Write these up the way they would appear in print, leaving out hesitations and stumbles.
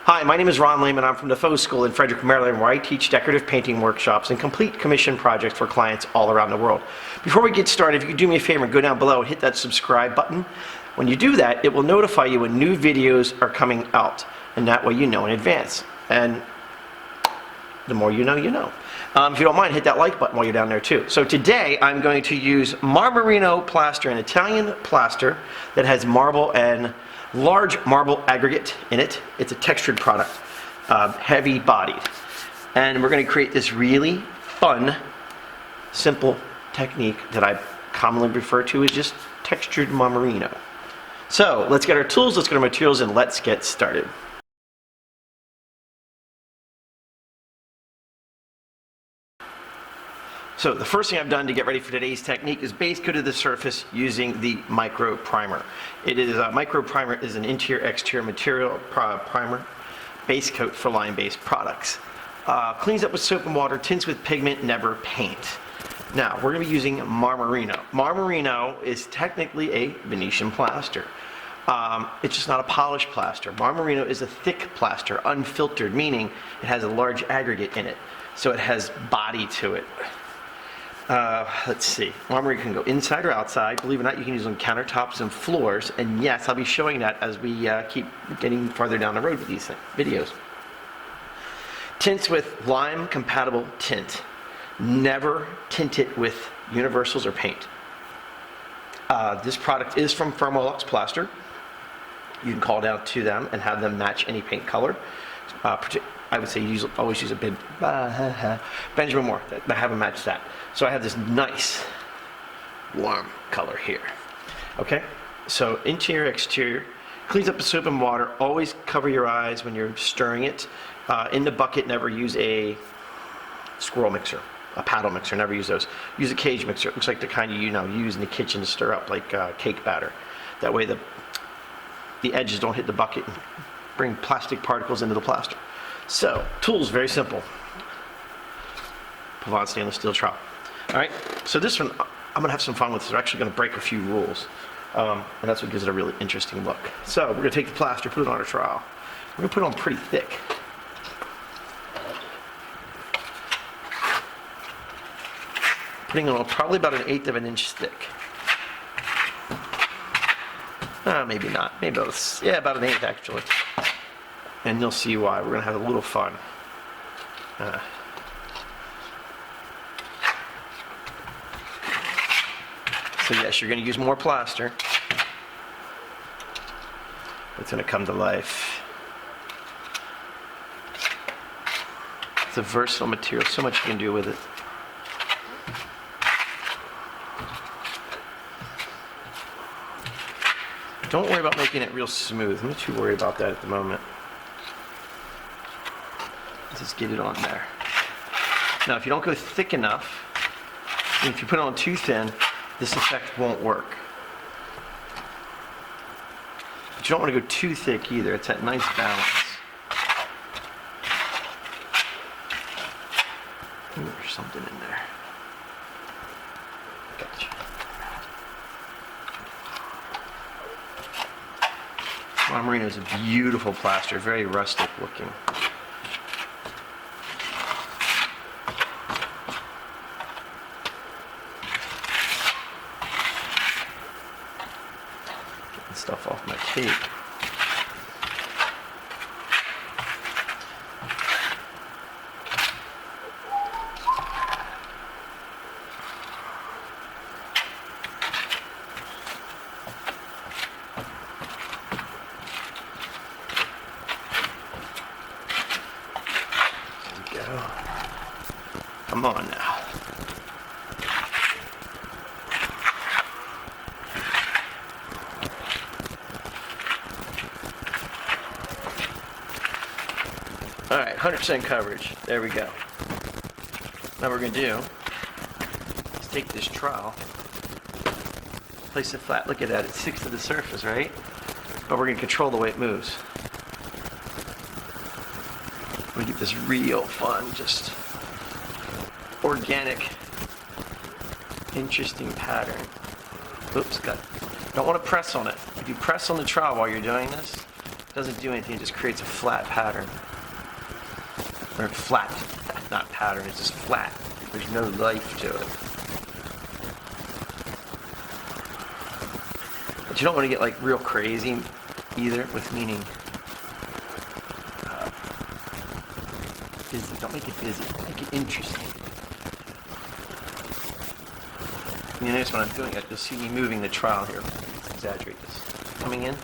Hi, my name is Ron Layman. I'm from the Faux School in Frederick, Maryland, where I teach decorative painting workshops and complete commission projects for clients all around the world. Before we get started, if you could do me a favor and go down below and hit that subscribe button. When you do that, it will notify you when new videos are coming out, and that way you know in advance. And the more you know, you know. If you don't mind, hit that like button while you're down there too. So today I'm going to use Marmorino plaster, an Italian plaster that has marble and large marble aggregate in it. It's a textured product, heavy bodied. And we're going to create this really fun, simple technique that I commonly refer to as just textured Marmorino. So let's get our tools, let's get our materials, and let's get started. So the first thing I've done to get ready for today's technique is base coated the surface using the micro primer. It is micro primer is an interior-exterior material primer, base coat for line-based products. Cleans up with soap and water, tints with pigment, never paint. Now we're going to be using Marmorino. Marmorino is technically a Venetian plaster. It's just not a polished plaster. Marmorino is a thick plaster, unfiltered, meaning it has a large aggregate in it, so it has body to it. Let's see, Marmorino can go inside or outside. Believe it or not, you can use it on countertops and floors. And yes, I'll be showing that as we keep getting farther down the road with these videos. Tints with lime compatible tint. Never tint it with universals or paint. This product is from Firmolux Plaster. You can call down to them and have them match any paint color. I would say always use a Benjamin Moore. I haven't matched that. So I have this nice warm color here. Okay, so interior, exterior, cleans up with soap and water. Always cover your eyes when you're stirring it. In the bucket, never use a swirl mixer, a paddle mixer. Never use those. Use a cage mixer. It looks like the kind you use in the kitchen to stir up like cake batter. That way the edges don't hit the bucket and bring plastic particles into the plaster. So, tools, very simple. Pavon stainless steel trowel. Alright, so this one, I'm going to have some fun with this. We're actually going to break a few rules. And that's what gives it a really interesting look. So, we're going to take the plaster, put it on a trowel. We're going to put it on pretty thick. Putting it on probably about 1/8 of an inch thick. Maybe not. Maybe about 1/8 actually. And you'll see why. We're going to have a little fun. So yes, you're going to use more plaster. It's going to come to life. It's a versatile material. So much you can do with it. Don't worry about making it real smooth. I'm not too worried about that at the moment. Just get it on there. Now, if you don't go thick enough, and if you put it on too thin, this effect won't work. But you don't want to go too thick either. It's that nice balance. Ooh, there's something in there. Gotcha. Marmorino is a beautiful plaster, very rustic looking. Stuff off my tape. There we go. Come on now. Alright, 100% coverage. There we go. Now what we're going to do is take this trowel, place it flat. Look at that, it sticks to the surface, right? But we're going to control the way it moves. We get this real fun, just organic, interesting pattern. Oops, don't want to press on it. If you press on the trowel while you're doing this, Doesn't do anything, it just creates a flat pattern. Or flat, not pattern, it's just flat. There's no life to it. But you don't want to get like real crazy either, with meaning busy. Don't make it busy, make it interesting. You notice when I'm doing it, you'll see me moving the trowel here. Let's exaggerate this. Coming in,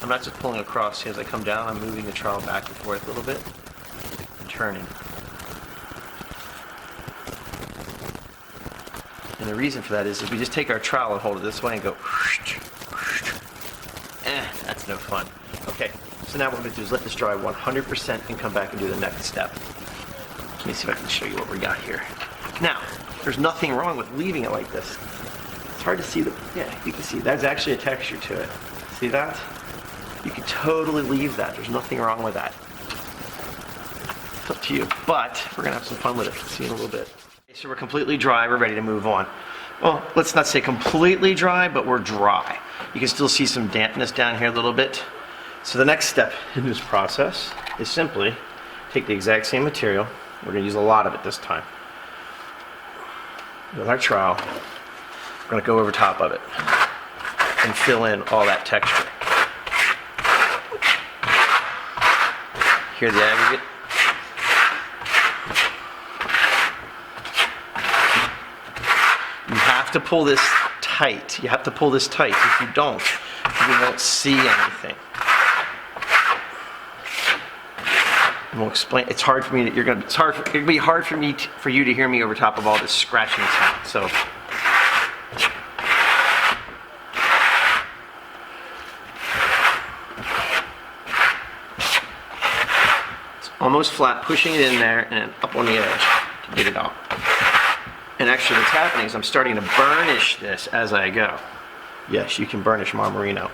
I'm not just pulling across. As I come down, I'm moving the trowel back and forth a little bit and turning. And the reason for that is if we just take our trowel and hold it this way and go, that's no fun. Okay, so now what we're going to do is let this dry 100% and come back and do the next step. Let me see if I can show you what we got here. Now, there's nothing wrong with leaving it like this. It's hard to see you can see there's actually a texture to it. See that? You can totally leave that. There's nothing wrong with that. It's up to you, but we're gonna have some fun with it. See in a little bit. Okay, so we're completely dry, we're ready to move on. Well, let's not say completely dry, but we're dry. You can still see some dampness down here a little bit. So the next step in this process is simply take the exact same material. We're gonna use a lot of it this time. With our trowel, we're going to go over top of it and fill in all that texture. Hear the aggregate? You have to pull this tight. You have to pull this tight. If you don't, you won't see anything. And we'll explain. It's hard for me that it'll be hard for you to hear me over top of all this scratching sound. So it's almost flat, pushing it in there and up on the edge to get it out. And actually what's happening is I'm starting to burnish this as I go. Yes, you can burnish Marmorino.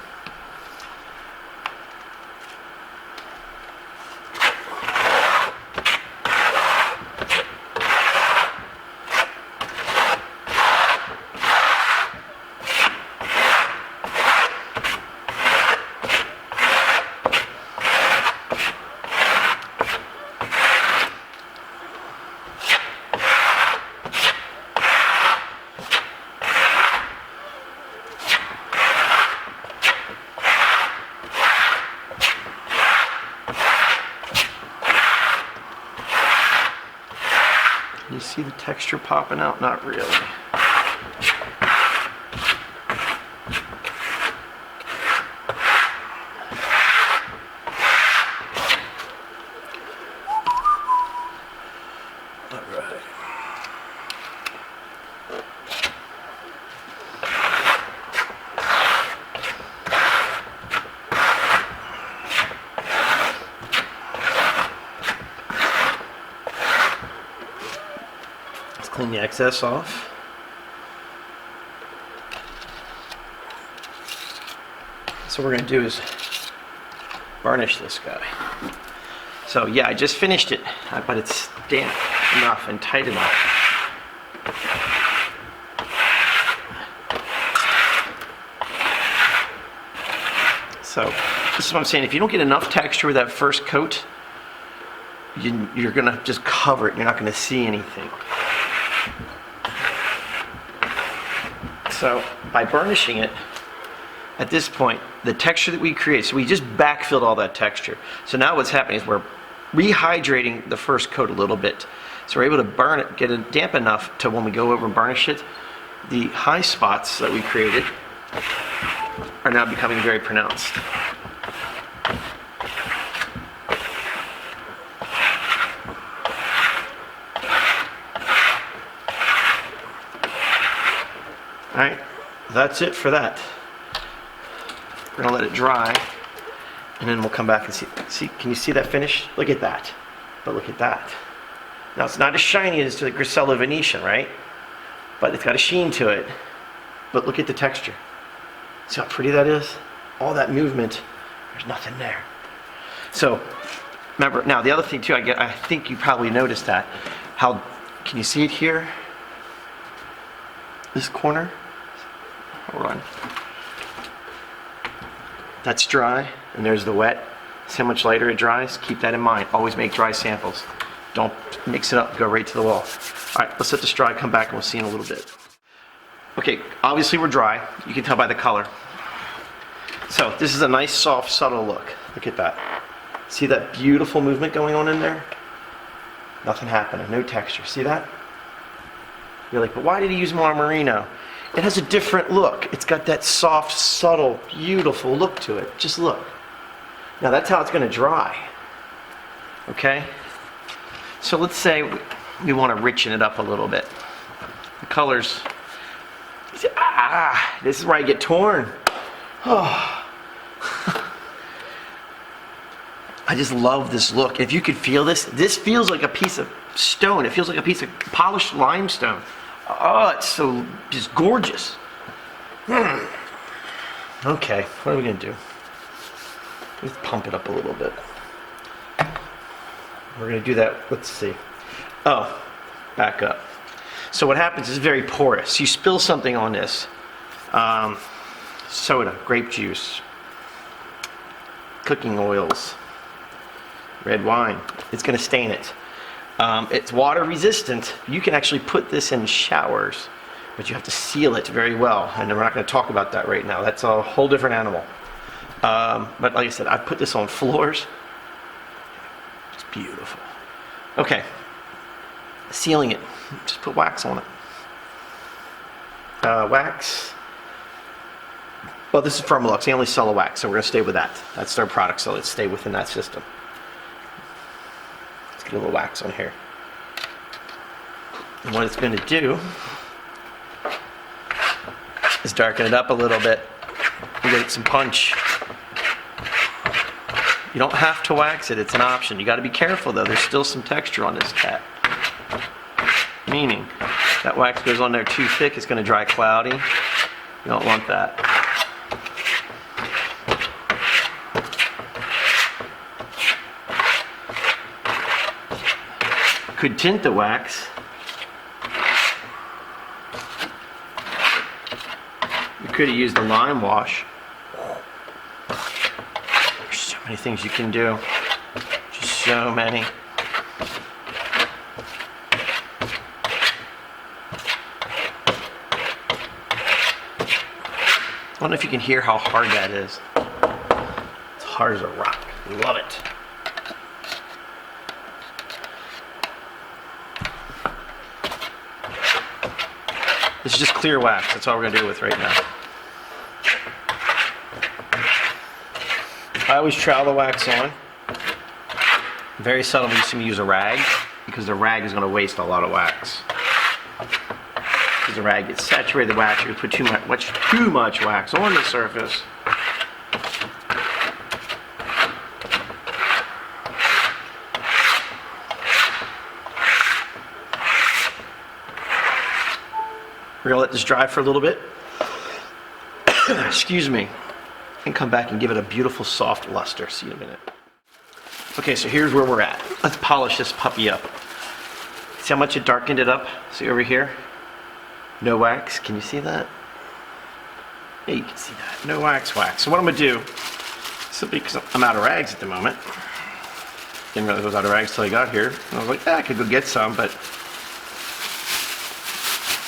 You see the texture popping out? Not really. Clean the excess off. So what we're going to do is burnish this guy. So yeah, I just finished it, but it's damp enough and tight enough. So this is what I'm saying. If you don't get enough texture with that first coat, you're going to just cover it. You're not going to see anything. So by burnishing it, at this point, the texture that we create, so we just backfilled all that texture. So now what's happening is we're rehydrating the first coat a little bit. So we're able to burn it, get it damp enough to when we go over and burnish it, the high spots that we created are now becoming very pronounced. All right, that's it for that. We're gonna let it dry, and then we'll come back and see. See, can you see that finish? Look at that. But look at that. Now it's not as shiny as the Grissella Venetian, right? But it's got a sheen to it. But look at the texture. See how pretty that is? All that movement, there's nothing there. So, remember, now the other thing too, I think you probably noticed that. How, can you see it here? This corner? Hold on. That's dry, and there's the wet. See how much lighter it dries? Keep that in mind. Always make dry samples. Don't mix it up, go right to the wall. All right, let's let this dry, come back, and we'll see in a little bit. Okay, obviously we're dry. You can tell by the color. So this is a nice, soft, subtle look. Look at that. See that beautiful movement going on in there? Nothing happening, no texture. See that? You're like, but why did he use Marmorino? It has a different look. It's got that soft, subtle, beautiful look to it. Just look. Now that's how it's going to dry. Okay? So let's say we want to richen it up a little bit. The colors. This is where I get torn. Oh. I just love this look. If you could feel this, this feels like a piece of stone. It feels like a piece of polished limestone. Oh, it's so just gorgeous. Okay, what are we going to do? Let's pump it up a little bit. We're going to do that, let's see. Oh, back up. So what happens is very porous. You spill something on this. Soda, grape juice, cooking oils, red wine. It's going to stain it. It's water resistant. You can actually put this in showers, but you have to seal it very well. And we're not going to talk about that right now. That's a whole different animal. But like I said, I put this on floors. It's beautiful. Okay. Sealing it. Just put wax on it. Wax. Well, this is Firmalux. They only sell a wax, so we're going to stay with that. That's their product, so let's stay within that system. Let's get a little wax on here. And what it's going to do is darken it up a little bit. You get some punch. You don't have to wax it, it's an option. You got to be careful though, there's still some texture on this cat. Meaning, that wax goes on there too thick, it's going to dry cloudy. You don't want that. Could tint the wax. You could have used the lime wash. There's so many things you can do. Just so many. I don't know if you can hear how hard that is. It's hard as a rock. Love it. This is just clear wax. That's all we're going to do with right now. I always trowel the wax on. Very seldom you see me use a rag, because the rag is going to waste a lot of wax. Because the rag gets saturated with wax, you put too much wax on the surface. We're going to let this dry for a little bit. Excuse me. And come back and give it a beautiful soft luster. See you in a minute. Okay, so here's where we're at. Let's polish this puppy up. See how much it darkened it up? See over here? No wax. Can you see that? Yeah, you can see that. No wax. So what I'm going to do, simply because I'm out of rags at the moment. Didn't realize I was out of rags till I got here. And I was like, I could go get some, but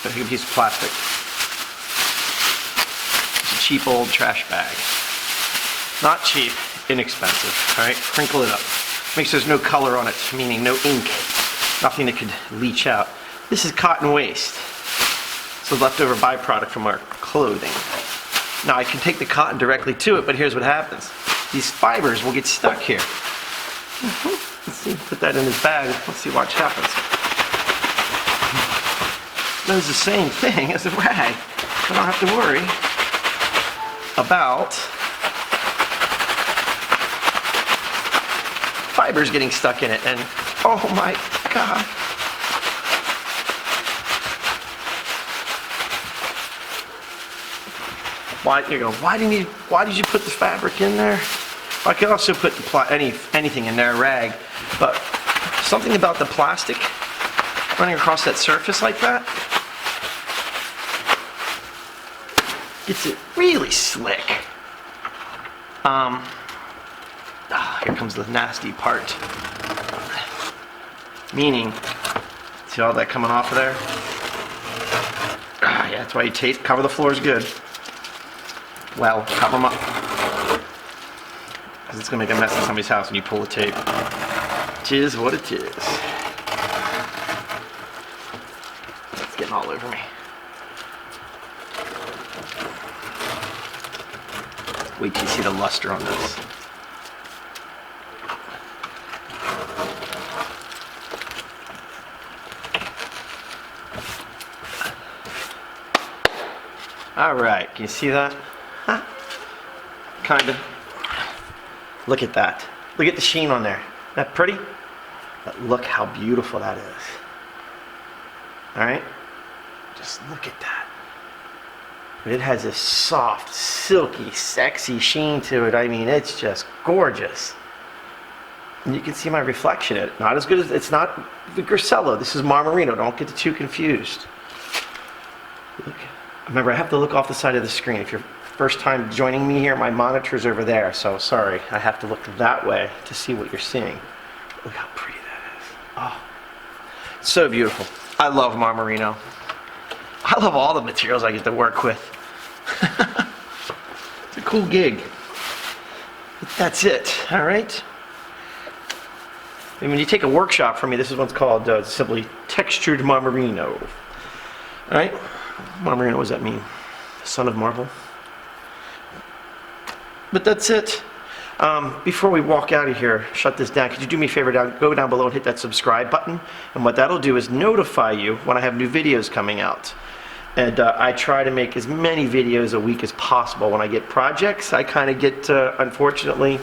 I take a piece of plastic. It's a cheap old trash bag. Not cheap, inexpensive. Alright, crinkle it up. Make sure there's no color on it, meaning no ink. Nothing that could leach out. This is cotton waste. It's a leftover byproduct from our clothing. Now I can take the cotton directly to it, but here's what happens. These fibers will get stuck here. Let's see, put that in his bag. Let's see what happens. Does the same thing as a rag. I don't have to worry about fibers getting stuck in it. And oh my God. Why did you put the fabric in there? I could also put anything in there, a rag, but something about the plastic running across that surface like that gets it really slick. Here here comes the nasty part. Meaning, see all that coming off of there? Yeah, that's why you cover the floors good. Well, cover them up. Because it's going to make a mess in somebody's house when you pull the tape. It is what it is. It's getting all over me. Wait till you see the luster on this. All right, can you see that? Huh? Kind of. Look at that. Look at the sheen on there. Isn't that pretty? But look how beautiful that is. All right? Just look at that. It has this soft, silky, sexy sheen to it. I mean, it's just gorgeous. And you can see my reflection in it. Not as good as, it's not the Grossello. This is Marmorino. Don't get too confused. Look. Remember, I have to look off the side of the screen. If you're first time joining me here, my monitor's over there, so sorry. I have to look that way to see what you're seeing. Look how pretty that is. Oh, so beautiful. I love Marmorino. I love all the materials I get to work with. It's a cool gig. But that's it, all right? And when you take a workshop from me, this is what's called simply textured Marmorino. All right? Marmorino, what does that mean? Son of marble. But that's it. Before we walk out of here, shut this down, could you do me a favor, go down below and hit that subscribe button? And what that'll do is notify you when I have new videos coming out. And I try to make as many videos a week as possible. When I get projects, I kind of get, unfortunately,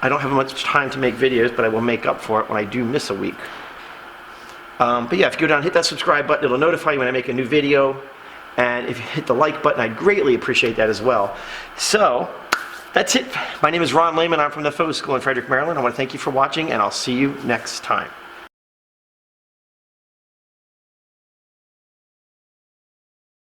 I don't have much time to make videos, but I will make up for it when I do miss a week. But yeah, if you go down and hit that subscribe button, it'll notify you when I make a new video. And if you hit the like button, I'd greatly appreciate that as well. So, that's it. My name is Ron Layman. I'm from the Faux School in Frederick, Maryland. I want to thank you for watching, and I'll see you next time.